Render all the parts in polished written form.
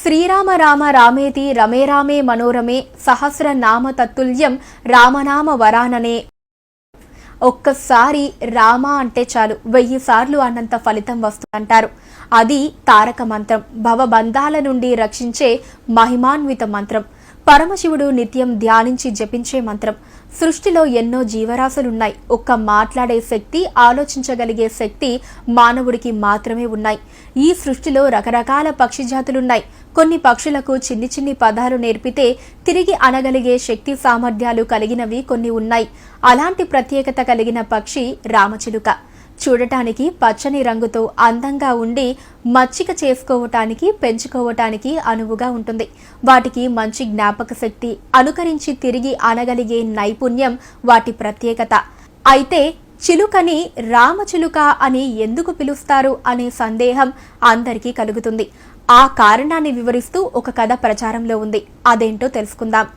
శ్రీరామ రామ రామేతి రమే రామే మనోరమే సహస్రనామ తత్తుల్యం రామనామ వరాననే. ఒక్కసారి రామ అంటే చాలు 1000 సార్లు అన్నంత ఫలితం వస్తుందంటారు. అది తారక మంత్రం, భవబంధాల నుండి రక్షించే మహిమాన్విత మంత్రం. పరమశివుడు నిత్యం ధ్యానించి జపించే మంత్రం. సృష్టిలో ఎన్నో జీవరాశులున్నాయి. ఒక్క మాట్లాడే శక్తి, ఆలోచించగలిగే శక్తి మానవుడికి మాత్రమే ఉన్నాయి. ఈ సృష్టిలో రకరకాల పక్షి జాతులున్నాయి. కొన్ని పక్షులకు చిన్ని చిన్ని పదాలు నేర్పితే తిరిగి అనగలిగే శక్తి సామర్థ్యాలు కలిగినవి కొన్ని ఉన్నాయి. అలాంటి ప్రత్యేకత కలిగిన పక్షి రామచిలుక. చూడటానికి పచ్చని రంగుతో అందంగా ఉండి మచ్చిక చేసుకోవటానికి, పెంచుకోవటానికి అనువుగా ఉంటుంది. వాటికి మంచి జ్ఞాపక శక్తి, అనుకరించి తిరిగి అనగలిగే నైపుణ్యం వాటి ప్రత్యేకత. అయితే చిలుకని రామచిలుక అని ఎందుకు పిలుస్తారు అనే సందేహం అందరికీ కలుగుతుంది. ఆ కారణాన్ని వివరిస్తూ ఒక కథ ప్రచారంలో ఉంది. అదేంటో తెలుసుకుందాం.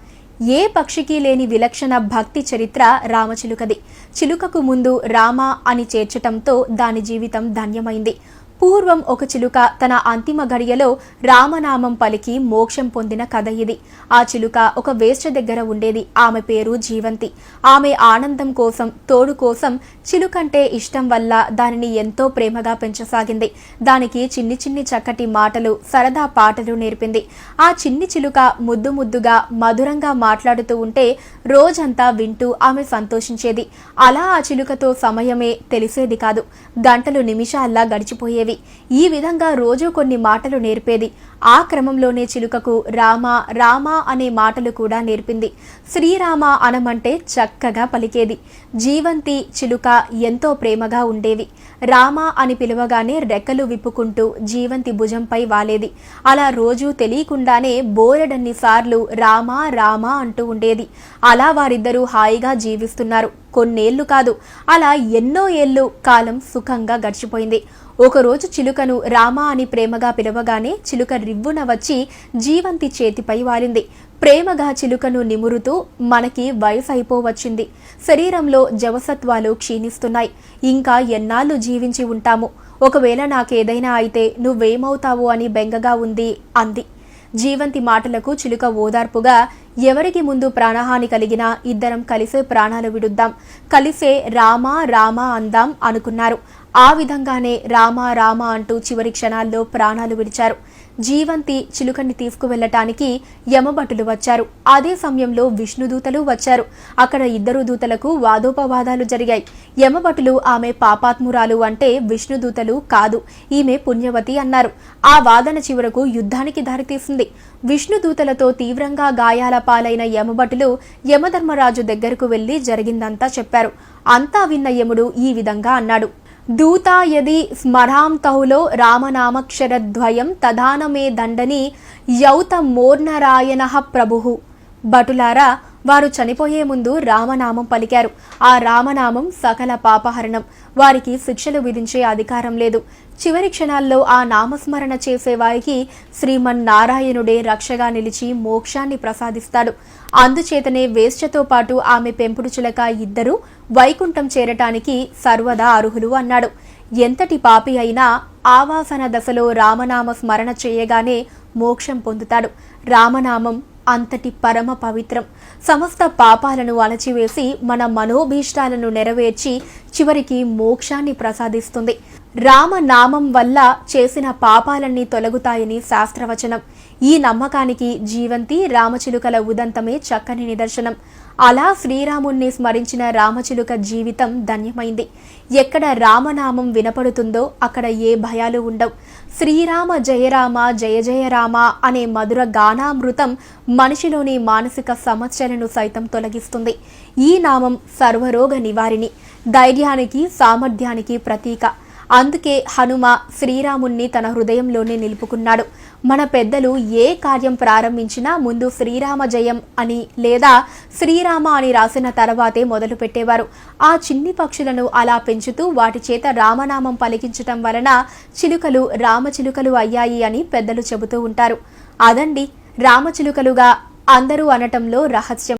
ఏ పక్షికి లేని విలక్షణ భక్తి చరిత్ర రామచిలుకది. చిలుకకు ముందు రామ అని చేర్చటంతో దాని జీవితం ధన్యమైంది. పూర్వం ఒక చిలుక తన అంతిమ గడియలో రామనామం పలికి మోక్షం పొందిన కథ ఇది. ఆ చిలుక ఒక వేశ్య దగ్గర ఉండేది. ఆమె పేరు జీవంతి. ఆమె ఆనందం కోసం, తోడు కోసం, చిలుకంటే ఇష్టం వల్ల దానిని ఎంతో ప్రేమగా పెంచసాగింది. దానికి చిన్ని చిన్ని చక్కటి మాటలు, సరదా పాటలు నేర్పింది. ఆ చిన్ని చిలుక ముద్దు ముద్దుగా, మధురంగా మాట్లాడుతూ ఉంటే రోజంతా వింటూ ఆమె సంతోషించేది. అలా ఆ చిలుకతో సమయమే తెలిసేది కాదు. గంటలు నిమిషాల్లా గడిచిపోయేవి. ఈ విధంగా రోజు కొన్ని మాటలు నేర్పేది. ఆ క్రమంలోనే చిలుకకు రామ రామ అనే మాటలు కూడా నేర్పింది. శ్రీరామ అనమంటే చక్కగా పలికేది. జీవంతి చిలుక ఎంతో ప్రేమగా ఉండేవి. రామ అని పిలవగానే రెక్కలు విప్పుకుంటూ జీవంతి భుజంపై వాలేది. అలా రోజు తెలియకుండానే బోలెడన్ని సార్లు రామ రామ అంటూ ఉండేది. అలా వారిద్దరూ హాయిగా జీవిస్తున్నారు. కొన్నేళ్లు కాదు, అలా ఎన్నో ఏళ్లు కాలం సుఖంగా గడిచిపోయింది. ఒకరోజు చిలుకను రామ అని ప్రేమగా పిలవగానే చిలుక రివ్వున వచ్చి జీవంతి చేతిపై వాలింది. ప్రేమగా చిలుకను నిమురుతూ, మనకి వయసు అయిపోవచ్చింది, శరీరంలో జవసత్వాలు క్షీణిస్తున్నాయి, ఇంకా ఎన్నాళ్ళు జీవించి ఉంటాము, ఒకవేళ నాకేదైనా అయితే నువ్వేమవుతావు అని బెంగగా ఉంది అంది. జీవంతి మాటలకు చిలుక ఓదార్పుగా, ఎవరికి ముందు ప్రాణహాని కలిగినా ఇద్దరం కలిసే ప్రాణాలు విడుద్దాం, కలిసే రామ రామ అందాం అనుకున్నారు. ఆ విధంగానే రామ రామ అంటూ చివరి క్షణాల్లో ప్రాణాలు విడిచారు. జీవంతి చిలుకని తీసుకువెళ్లటానికి యమభటులు వచ్చారు. అదే సమయంలో విష్ణుదూతలు వచ్చారు. అక్కడ ఇద్దరు దూతలకు వాదోపవాదాలు జరిగాయి. యమభటులు ఆమె పాపాత్మురాలు అంటే విష్ణుదూతలు కాదు, ఈమె పుణ్యవతి అన్నారు. ఆ వాదన చివరకు యుద్ధానికి దారితీసింది. విష్ణుదూతలతో తీవ్రంగా గాయాల పాలైన యమభటులు యమధర్మరాజు దగ్గరకు వెళ్లి జరిగిందంతా చెప్పారు. అంతా విన్న యముడు ఈ విధంగా అన్నాడు. దూతా యది స్మరాం తహులో రామనామక్షరద్వయం తదానమే దండని యౌత మోర్నరాయణ ప్రభుః. భటులారా, వారు చనిపోయే ముందు రామనామం పలికారు. ఆ రామనామం సకల పాపహరణం. వారికి శిక్షలు విధించే అధికారం లేదు. చివరి క్షణాల్లో ఆ నామస్మరణ చేసే వారికి శ్రీమన్నారాయణుడే రక్షగా నిలిచి మోక్షాన్ని ప్రసాదిస్తాడు. అందుచేతనే వేశ్యతో పాటు ఆమె పెంపుడు చిలక ఇద్దరూ వైకుంఠం చేరటానికి సర్వదా అర్హులు అన్నాడు. ఎంతటి పాపి అయినా ఆవాసన దశలో రామనామ స్మరణ చేయగానే మోక్షం పొందుతాడు. రామనామం అంతటి పరమ పవిత్రం. సమస్త పాపాలను అణచివేసి మన మనోభీష్టాలను నెరవేర్చి చివరికి మోక్షాన్ని ప్రసాదిస్తుంది. రామనామం వల్ల చేసిన పాపాలన్నీ తొలగుతాయని శాస్త్రవచనం. ఈ నమ్మకానికి జీవంతి రామచిలుకల ఉదంతమే చక్కని నిదర్శనం. అలా శ్రీరాముణ్ణి స్మరించిన రామచిలుక జీవితం ధన్యమైంది. ఎక్కడ రామనామం వినపడుతుందో అక్కడ ఏ భయాలు ఉండవు. శ్రీరామ జయరామ జయ జయ రామ అనే మధుర గానామృతం మనిషిలోని మానసిక సమస్యలను సైతం తొలగిస్తుంది. ఈ నామం సర్వరోగ నివారిణి, ధైర్యానికి, సామర్థ్యానికి ప్రతీక. అందుకే హనుమ శ్రీరాముణ్ణి తన హృదయంలోనే నిలుపుకున్నాడు. మన పెద్దలు ఏ కార్యం ప్రారంభించినా ముందు శ్రీరామ జయం అని లేదా శ్రీరామ అని రాసిన తర్వాతే మొదలు పెట్టేవారు. ఆ చిన్ని పక్షులను అలా పెంచుతూ వాటి చేత రామనామం పలికించటం వలన చిలుకలు రామచిలుకలు అయ్యాయి అని పెద్దలు చెబుతూ ఉంటారు. అదండి రామచిలుకలుగా అందరూ అనటంలో రహస్యం.